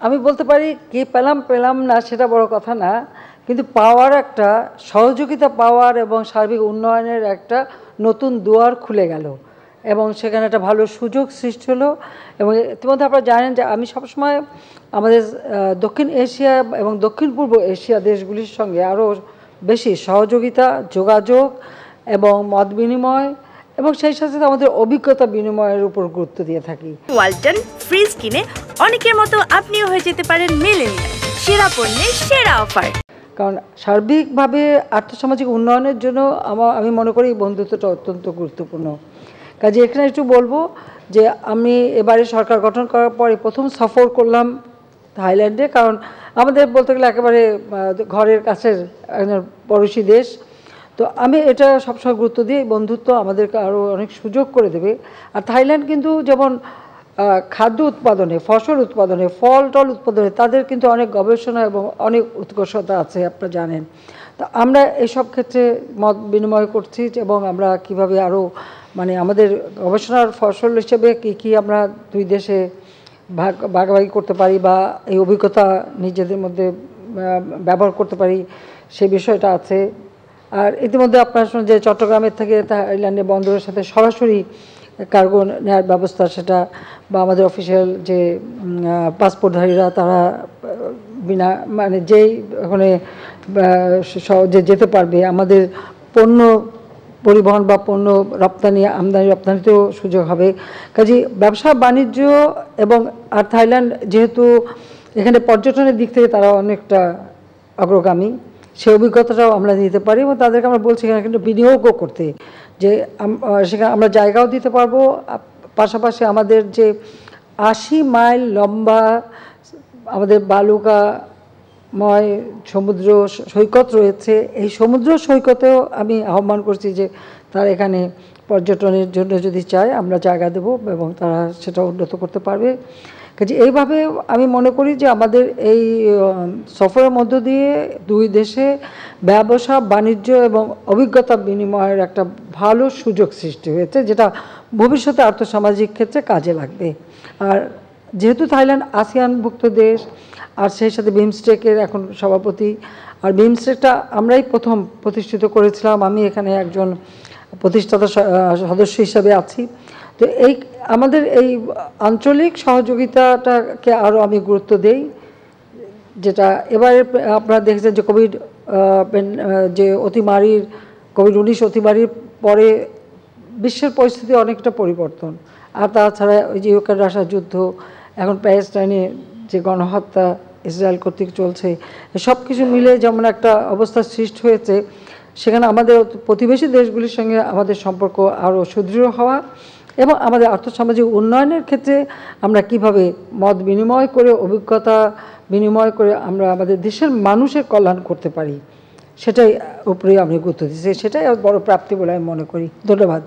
আমি বলতে পারি কি পেলাম পেলাম না সেটা বড় কথা না, কিন্তু পাওয়ার একটা সহযোগিতা পাওয়ার এবং সার্বিক উন্নয়নের একটা নতুন দুয়ার খুলে গেল এবং সেখানে একটা ভালো সুযোগ সৃষ্টি হলো। এবং ইতিমধ্যে আপনারা জানেন যে আমি সবসময় আমাদের দক্ষিণ এশিয়া এবং দক্ষিণ পূর্ব এশিয়া দেশগুলির সঙ্গে আরও বেশি সহযোগিতা, যোগাযোগ এবং মত বিনিময় এবং সেই সাথে আমাদের অভিজ্ঞতা বিনিময়ের উপর গুরুত্ব দিয়ে থাকি। ওয়ালটন ফ্রিজ কিনে অনেকের মতো আপনিও হয়ে যেতে পারেন মিলেনিয়াল, সেরা পণ্যের সেরা অফার। কারণ সার্বিকভাবে আর্থসামাজিক উন্নয়নের জন্য আমি মনে করি বন্ধুত্বটা অত্যন্ত গুরুত্বপূর্ণ। কাজে এখানে একটু বলবো যে আমি এবারে সরকার গঠন করার পরে প্রথম সফর করলাম থাইল্যান্ডে, কারণ আমাদের বলতে গেলে একেবারে ঘরের কাছের একজন পড়োশী দেশ। তো আমি এটা সবসময় গুরুত্ব দিই, বন্ধুত্ব আমাদেরকে আরও অনেক সুযোগ করে দেবে। আর থাইল্যান্ড কিন্তু যেমন খাদ্য উৎপাদনে, ফসল উৎপাদনে, ফল টল উৎপাদনে তাদের কিন্তু অনেক গবেষণা এবং অনেক উৎকর্ষতা আছে, আপনারা জানেন। তো আমরা এসব ক্ষেত্রে মত বিনিময় করছি এবং আমরা কিভাবে আরও আমাদের গবেষণার ফসল হিসেবে কী আমরা দুই দেশে ভাগাভাগি করতে পারি বা এই অভিজ্ঞতা নিজেদের মধ্যে ব্যবহার করতে পারি, সে বিষয়টা আছে। আর ইতিমধ্যে আপনারা শুনুন যে চট্টগ্রামের থেকে থাইল্যান্ডের বন্দরের সাথে সরাসরি কার্গো নেওয়ার ব্যবস্থা, সেটা বা আমাদের অফিসিয়াল যে পাসপোর্টধারীরা তারা বিনা যেই ওখানে সহজে যেতে পারবে, আমাদের পণ্য পরিবহন বা পণ্য রপ্তানি আমদানি রপ্তানিতেও সুযোগ হবে। কাজে ব্যবসা বাণিজ্য এবং আর থাইল্যান্ড যেহেতু এখানে পর্যটনের দিক থেকে তারা অনেকটা অগ্রগামী, সেই অভিজ্ঞতাটাও আমরা দিতে পারি এবং তাদেরকে আমরা বলছি এখানে কিন্তু বিনিয়োগও করতে, যে সেখানে আমরা জায়গাও দিতে পারবো। পাশাপাশি আমাদের যে 80 মাইল লম্বা আমাদের বালুকাময় সমুদ্র সৈকত রয়েছে, এই সমুদ্র সৈকতেও আমি আহ্বান করছি যে তারা এখানে পর্যটনের জন্য যদি চায় আমরা জায়গা দেব এবং তারা সেটা উন্নত করতে পারবে। কাজে এইভাবে আমি মনে করি যে আমাদের এই সফরের মধ্য দিয়ে দুই দেশে ব্যবসা বাণিজ্য এবং অভিজ্ঞতা বিনিময়ের একটা ভালো সুযোগ সৃষ্টি হয়েছে, যেটা ভবিষ্যতে আর্থসামাজিক ক্ষেত্রে কাজে লাগবে। আর যেহেতু থাইল্যান্ড আসিয়ানভুক্ত দেশ আর সেই সাথে বিমস্টেকের এখন সভাপতি, আর বিমস্টেকটা আমরাই প্রথম প্রতিষ্ঠিত করেছিলাম, আমি এখানে একজন প্রতিষ্ঠাতা সদস্য হিসাবে আছি। তো এই আমাদের এই আঞ্চলিক সহযোগিতাটাকে আরও আমি গুরুত্ব দেই, যেটা এবারে আপনারা দেখেছেন যে যে কোভিড-19 অতিমারির পরে বিশ্বের পরিস্থিতি অনেকটা পরিবর্তন। আর তাছাড়া ওই যে ইউক্রেন রাশিয়া যুদ্ধ, এখন প্যালেস্টাইনে যে গণহত্যা ইসরায়েল কর্তৃক চলছে, সব কিছু মিলে যেমন একটা অবস্থা সৃষ্টি হয়েছে, সেখানে আমাদের প্রতিবেশী দেশগুলির সঙ্গে আমাদের সম্পর্ক আরও সুদৃঢ় হওয়া এবং আমাদের আর্থসামাজিক উন্নয়নের ক্ষেত্রে আমরা কিভাবে মত বিনিময় করে, অভিজ্ঞতা বিনিময় করে আমরা আমাদের দেশের মানুষের কল্যাণ করতে পারি, সেটাই উপরে আমি গুরুত্ব দিচ্ছি। সেটাই বড় প্রাপ্তি বলে আমি মনে করি। ধন্যবাদ।